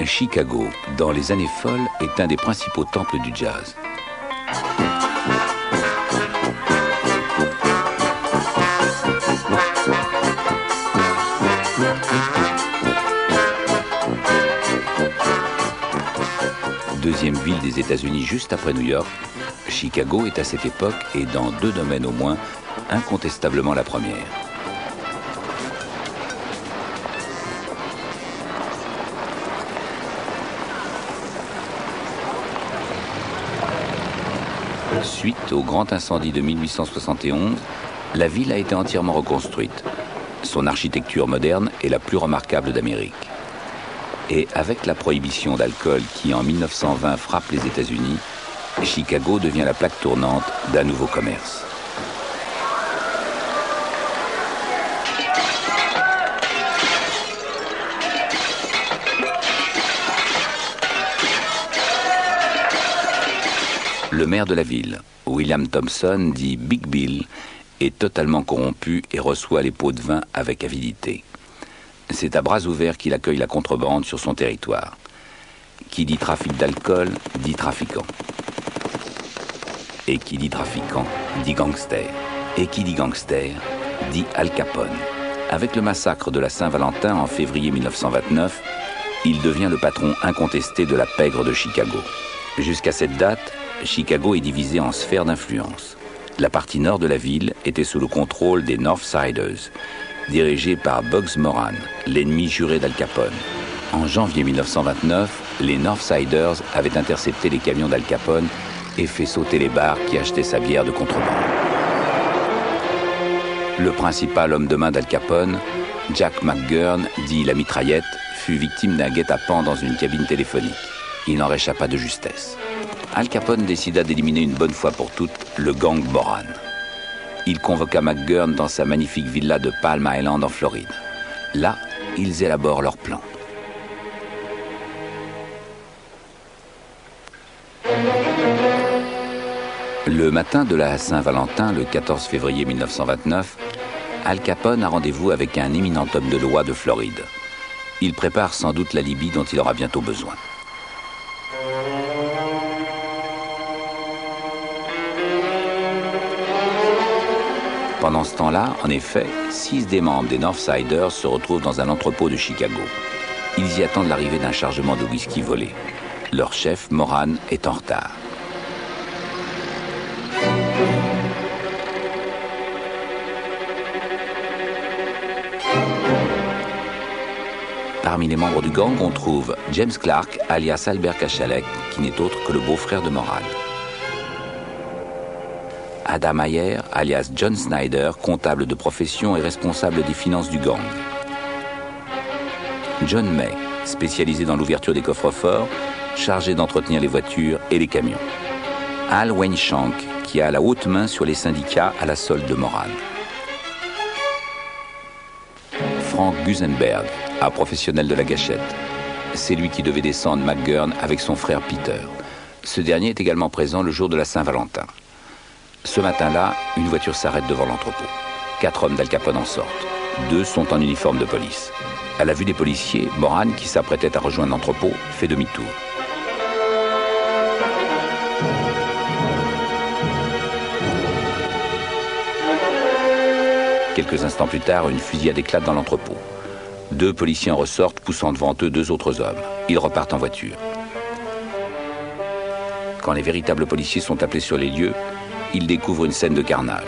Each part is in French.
Chicago, dans les années folles, est un des principaux temples du jazz. Deuxième ville des États-Unis juste après New York, Chicago est à cette époque, et dans 2 domaines au moins, incontestablement la première. Suite au grand incendie de 1871, la ville a été entièrement reconstruite. Son architecture moderne est la plus remarquable d'Amérique. Et avec la prohibition d'alcool qui, en 1920, frappe les États-Unis, Chicago devient la plaque tournante d'un nouveau commerce. Le maire de la ville, William Thompson, dit Big Bill, est totalement corrompu et reçoit les pots de vin avec avidité. C'est à bras ouverts qu'il accueille la contrebande sur son territoire. Qui dit trafic d'alcool, dit trafiquant. Et qui dit trafiquant, dit gangster. Et qui dit gangster, dit Al Capone. Avec le massacre de la Saint-Valentin en février 1929, il devient le patron incontesté de la pègre de Chicago. Jusqu'à cette date, Chicago est divisé en sphères d'influence. La partie nord de la ville était sous le contrôle des Northsiders, dirigés par Bugs Moran, l'ennemi juré d'Al Capone. En janvier 1929, les Northsiders avaient intercepté les camions d'Al Capone et fait sauter les bars qui achetaient sa bière de contrebande. Le principal homme de main d'Al Capone, Jack McGurn, dit la mitraillette, fut victime d'un guet-apens dans une cabine téléphonique. Il n'en réchappa de justesse. Al Capone décida d'éliminer une bonne fois pour toutes le gang Moran. Il convoqua McGurn dans sa magnifique villa de Palm Island en Floride. Là, ils élaborent leur plan. Le matin de la Saint-Valentin, le 14 février 1929, Al Capone a rendez-vous avec un éminent homme de loi de Floride. Il prépare sans doute l'alibi dont il aura bientôt besoin. Pendant ce temps-là, en effet, 6 des membres des Northsiders se retrouvent dans un entrepôt de Chicago. Ils y attendent l'arrivée d'un chargement de whisky volé. Leur chef, Moran, est en retard. Parmi les membres du gang, on trouve James Clark, alias Albert Kachalek, qui n'est autre que le beau-frère de Moran. Adam Ayer, alias John Snyder, comptable de profession et responsable des finances du gang. John May, spécialisé dans l'ouverture des coffres-forts, chargé d'entretenir les voitures et les camions. Al Weinshank, qui a la haute main sur les syndicats à la solde de Moran. Frank Gusenberg, un professionnel de la gâchette. C'est lui qui devait descendre McGurn avec son frère Peter. Ce dernier est également présent le jour de la Saint-Valentin. Ce matin-là, une voiture s'arrête devant l'entrepôt. 4 hommes d'Al Capone en sortent. 2 sont en uniforme de police. À la vue des policiers, Moran, qui s'apprêtait à rejoindre l'entrepôt, fait demi-tour. Quelques instants plus tard, une fusillade éclate dans l'entrepôt. 2 policiers en ressortent, poussant devant eux 2 autres hommes. Ils repartent en voiture. Quand les véritables policiers sont appelés sur les lieux, ils découvrent une scène de carnage.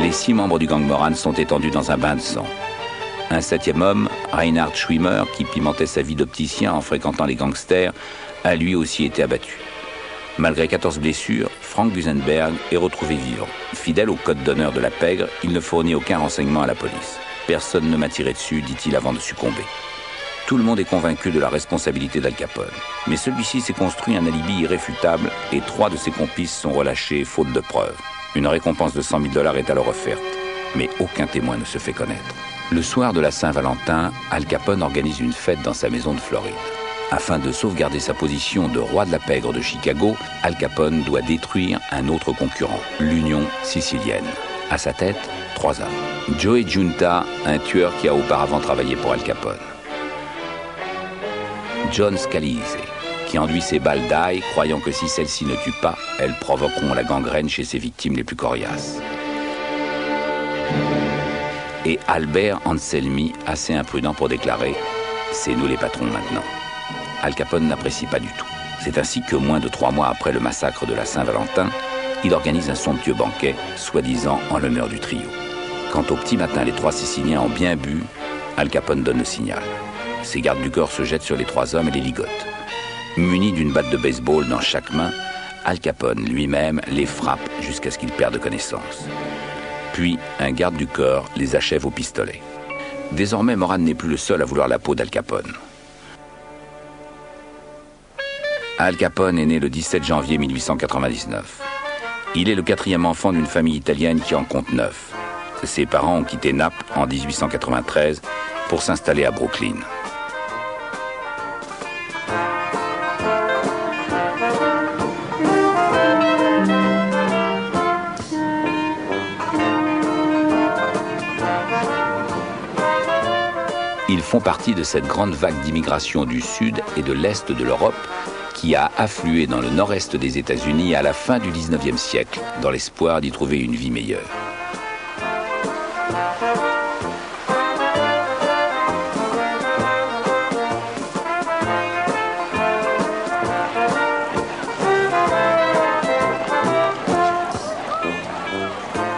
Les 6 membres du gang Moran sont étendus dans un bain de sang. Un 7e homme, Reinhard Schwimmer, qui pimentait sa vie d'opticien en fréquentant les gangsters, a lui aussi été abattu. Malgré 14 blessures, Frank Gusenberg est retrouvé vivant. Fidèle au code d'honneur de la pègre, il ne fournit aucun renseignement à la police. Personne ne m'a tiré dessus, dit-il avant de succomber. Tout le monde est convaincu de la responsabilité d'Al Capone. Mais celui-ci s'est construit un alibi irréfutable et 3 de ses complices sont relâchés faute de preuves. Une récompense de $100 000 est alors offerte. Mais aucun témoin ne se fait connaître. Le soir de la Saint-Valentin, Al Capone organise une fête dans sa maison de Floride. Afin de sauvegarder sa position de roi de la pègre de Chicago, Al Capone doit détruire un autre concurrent, l'Union sicilienne. À sa tête, 3 hommes. Joey Giunta, un tueur qui a auparavant travaillé pour Al Capone. John Scalise, qui enduit ses balles d'ail, croyant que si celles-ci ne tuent pas, elles provoqueront la gangrène chez ses victimes les plus coriaces. Et Albert Anselmi, assez imprudent pour déclarer « C'est nous les patrons maintenant ». Al Capone n'apprécie pas du tout. C'est ainsi que moins de 3 mois après le massacre de la Saint-Valentin, il organise un somptueux banquet, soi-disant en l'honneur du trio. Quand au petit matin les 3 Siciliens ont bien bu, Al Capone donne le signal. Ses gardes du corps se jettent sur les 3 hommes et les ligotent. Muni d'une batte de baseball dans chaque main, Al Capone lui-même les frappe jusqu'à ce qu'ils perdent connaissance. Puis, un garde du corps les achève au pistolet. Désormais, Moran n'est plus le seul à vouloir la peau d'Al Capone. Al Capone est né le 17 janvier 1899. Il est le 4e enfant d'une famille italienne qui en compte 9. Ses parents ont quitté Naples en 1893 pour s'installer à Brooklyn. Ils font partie de cette grande vague d'immigration du sud et de l'est de l'Europe qui a afflué dans le nord-est des États-Unis à la fin du XIXe siècle, dans l'espoir d'y trouver une vie meilleure.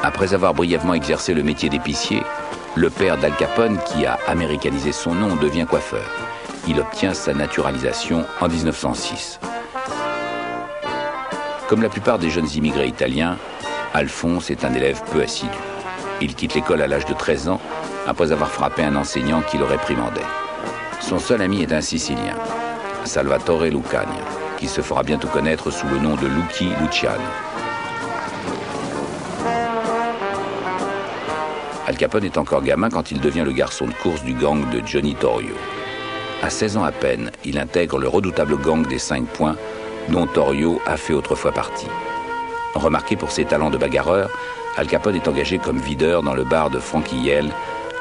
Après avoir brièvement exercé le métier d'épicier, le père d'Al Capone, qui a américanisé son nom, devient coiffeur. Il obtient sa naturalisation en 1906. Comme la plupart des jeunes immigrés italiens, Alphonse est un élève peu assidu. Il quitte l'école à l'âge de 13 ans, après avoir frappé un enseignant qui le réprimandait. Son seul ami est un Sicilien, Salvatore Lucania, qui se fera bientôt connaître sous le nom de Lucky Luciano. Al Capone est encore gamin quand il devient le garçon de course du gang de Johnny Torrio. À 16 ans à peine, il intègre le redoutable gang des 5 points, dont Torrio a fait autrefois partie. Remarqué pour ses talents de bagarreur, Al Capone est engagé comme videur dans le bar de Frankie Yell,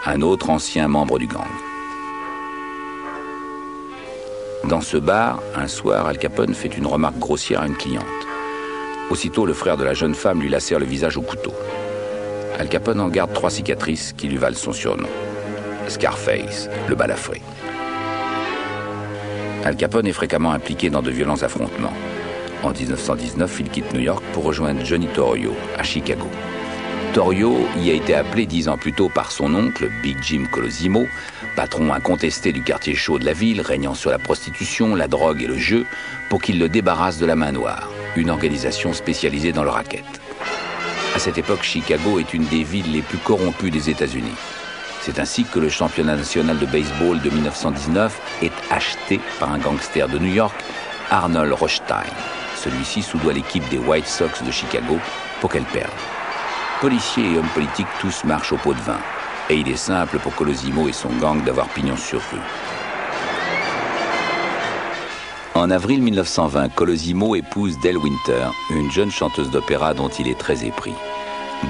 un autre ancien membre du gang. Dans ce bar, un soir, Al Capone fait une remarque grossière à une cliente. Aussitôt, le frère de la jeune femme lui lacère le visage au couteau. Al Capone en garde 3 cicatrices qui lui valent son surnom. Scarface, le balafré. Al Capone est fréquemment impliqué dans de violents affrontements. En 1919, il quitte New York pour rejoindre Johnny Torrio à Chicago. Torrio y a été appelé 10 ans plus tôt par son oncle, Big Jim Colosimo, patron incontesté du quartier chaud de la ville, régnant sur la prostitution, la drogue et le jeu, pour qu'il le débarrasse de la Main Noire, une organisation spécialisée dans le racket. À cette époque, Chicago est une des villes les plus corrompues des États-Unis. C'est ainsi que le championnat national de baseball de 1919 est acheté par un gangster de New York, Arnold Rothstein. Celui-ci soudoie l'équipe des White Sox de Chicago pour qu'elle perde. Policiers et hommes politiques, tous marchent au pot de vin. Et il est simple pour Colosimo et son gang d'avoir pignon sur rue. En avril 1920, Colosimo épouse Dell Winter, une jeune chanteuse d'opéra dont il est très épris.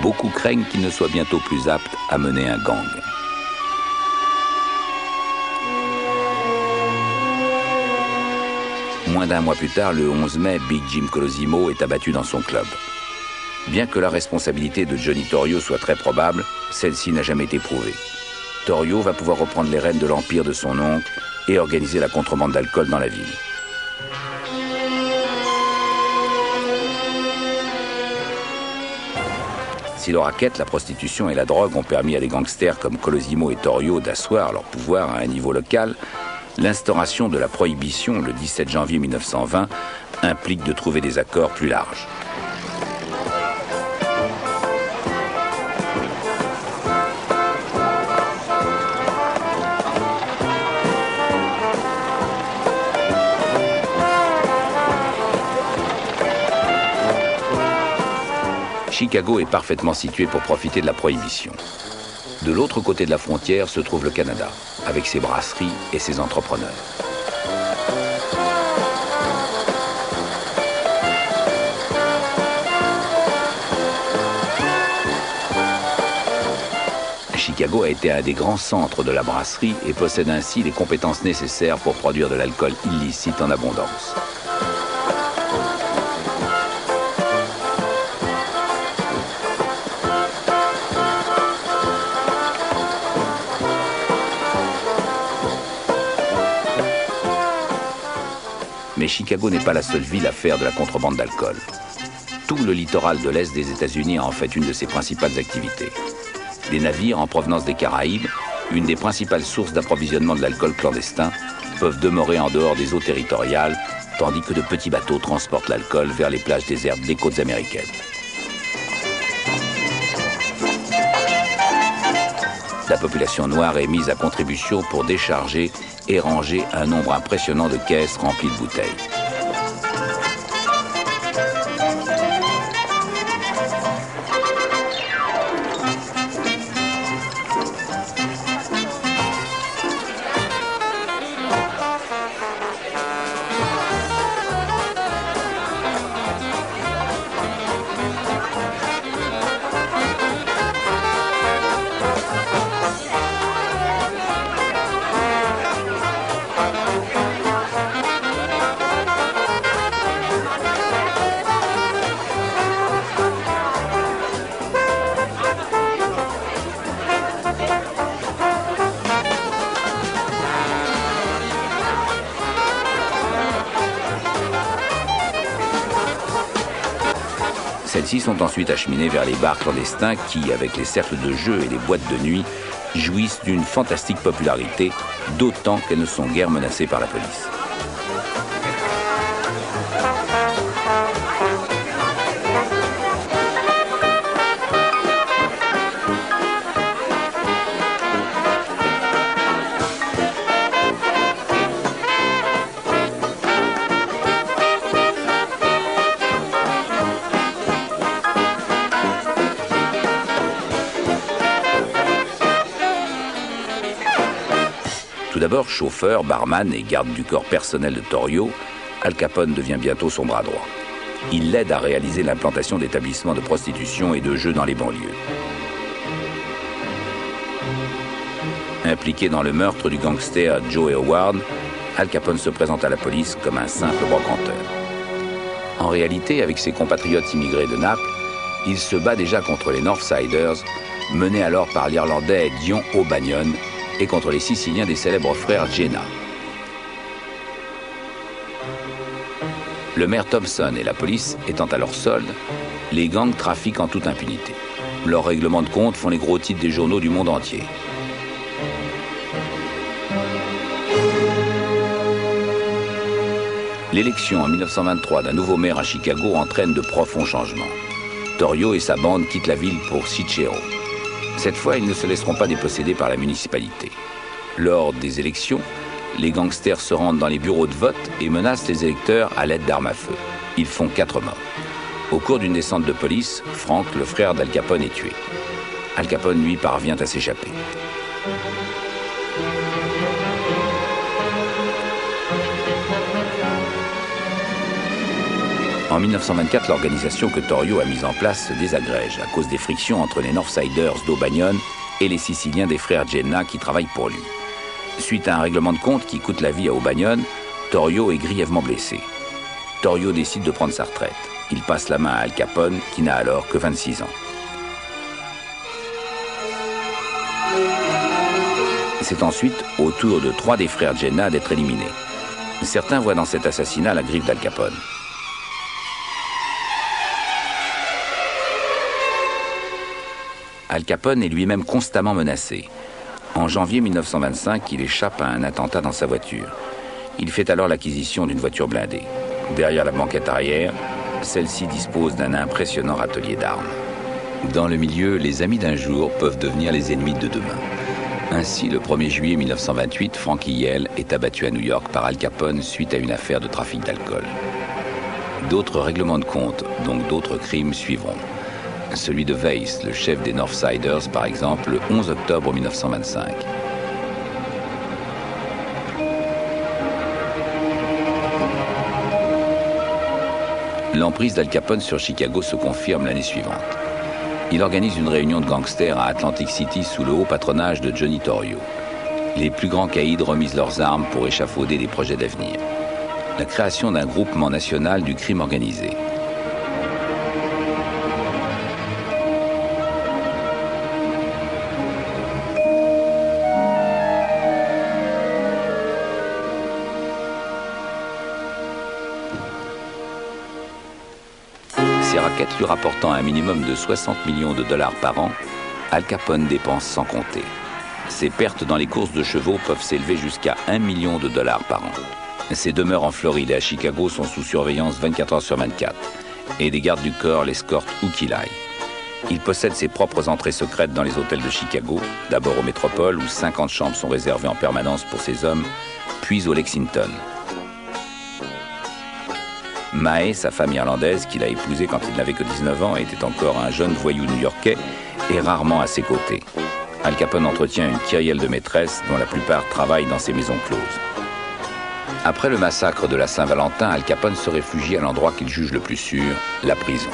Beaucoup craignent qu'il ne soit bientôt plus apte à mener un gang. Moins d'un mois plus tard, le 11 mai, Big Jim Colosimo est abattu dans son club. Bien que la responsabilité de Johnny Torrio soit très probable, celle-ci n'a jamais été prouvée. Torrio va pouvoir reprendre les rênes de l'empire de son oncle et organiser la contrebande d'alcool dans la ville. Si le racket, la prostitution et la drogue ont permis à des gangsters comme Colosimo et Torrio d'asseoir leur pouvoir à un niveau local, l'instauration de la prohibition le 17 janvier 1920 implique de trouver des accords plus larges. Chicago est parfaitement situé pour profiter de la prohibition. De l'autre côté de la frontière se trouve le Canada, avec ses brasseries et ses entrepreneurs. Chicago a été un des grands centres de la brasserie et possède ainsi les compétences nécessaires pour produire de l'alcool illicite en abondance. Mais Chicago n'est pas la seule ville à faire de la contrebande d'alcool. Tout le littoral de l'Est des États-Unis en fait une de ses principales activités. Des navires en provenance des Caraïbes, une des principales sources d'approvisionnement de l'alcool clandestin, peuvent demeurer en dehors des eaux territoriales, tandis que de petits bateaux transportent l'alcool vers les plages désertes des côtes américaines. La population noire est mise à contribution pour décharger et ranger un nombre impressionnant de caisses remplies de bouteilles. Celles-ci sont ensuite acheminées vers les bars clandestins qui, avec les cercles de jeu et les boîtes de nuit, jouissent d'une fantastique popularité, d'autant qu'elles ne sont guère menacées par la police. Tout d'abord chauffeur, barman et garde du corps personnel de Torrio, Al Capone devient bientôt son bras droit. Il l'aide à réaliser l'implantation d'établissements de prostitution et de jeux dans les banlieues. Impliqué dans le meurtre du gangster Joe Howard, Al Capone se présente à la police comme un simple brocanteur. En réalité, avec ses compatriotes immigrés de Naples, il se bat déjà contre les Northsiders, menés alors par l'Irlandais Dion O'Banion, et contre les Siciliens des célèbres frères Jenna. Le maire Thompson et la police étant à leur solde, les gangs trafiquent en toute impunité. Leurs règlements de compte font les gros titres des journaux du monde entier. L'élection en 1923 d'un nouveau maire à Chicago entraîne de profonds changements. Torrio et sa bande quittent la ville pour Cicero. Cette fois, ils ne se laisseront pas déposséder par la municipalité. Lors des élections, les gangsters se rendent dans les bureaux de vote et menacent les électeurs à l'aide d'armes à feu. Ils font 4 morts. Au cours d'une descente de police, Frank, le frère d'Al Capone, est tué. Al Capone, lui, parvient à s'échapper. En 1924, l'organisation que Torrio a mise en place se désagrège à cause des frictions entre les Northsiders d'O'Banion et les Siciliens des frères Jenna qui travaillent pour lui. Suite à un règlement de compte qui coûte la vie à O'Banion, Torrio est grièvement blessé. Torrio décide de prendre sa retraite. Il passe la main à Al Capone, qui n'a alors que 26 ans. C'est ensuite au tour de 3 des frères Jenna d'être éliminés. Certains voient dans cet assassinat la griffe d'Al Capone. Al Capone est lui-même constamment menacé. En janvier 1925, il échappe à un attentat dans sa voiture. Il fait alors l'acquisition d'une voiture blindée. Derrière la banquette arrière, celle-ci dispose d'un impressionnant râtelier d'armes. Dans le milieu, les amis d'un jour peuvent devenir les ennemis de demain. Ainsi, le 1er juillet 1928, Frankie Yale est abattu à New York par Al Capone suite à une affaire de trafic d'alcool. D'autres règlements de compte, donc d'autres crimes, suivront. Celui de Weiss, le chef des Northsiders, par exemple, le 11 octobre 1925. L'emprise d'Al Capone sur Chicago se confirme l'année suivante. Il organise une réunion de gangsters à Atlantic City sous le haut patronage de Johnny Torrio. Les plus grands caïds remisent leurs armes pour échafauder des projets d'avenir. La création d'un groupement national du crime organisé. Ces raquettes lui rapportant un minimum de 60 millions de dollars par an, Al Capone dépense sans compter. Ses pertes dans les courses de chevaux peuvent s'élever jusqu'à 1 million de dollars par an. Ses demeures en Floride et à Chicago sont sous surveillance 24 heures sur 24 et des gardes du corps l'escortent où qu'il aille. Il possède ses propres entrées secrètes dans les hôtels de Chicago, d'abord au Métropole où 50 chambres sont réservées en permanence pour ses hommes, puis au Lexington. Mae, sa femme irlandaise, qu'il a épousée quand il n'avait que 19 ans et était encore un jeune voyou new-yorkais, est rarement à ses côtés. Al Capone entretient une kyrielle de maîtresses dont la plupart travaillent dans ses maisons closes. Après le massacre de la Saint-Valentin, Al Capone se réfugie à l'endroit qu'il juge le plus sûr, la prison.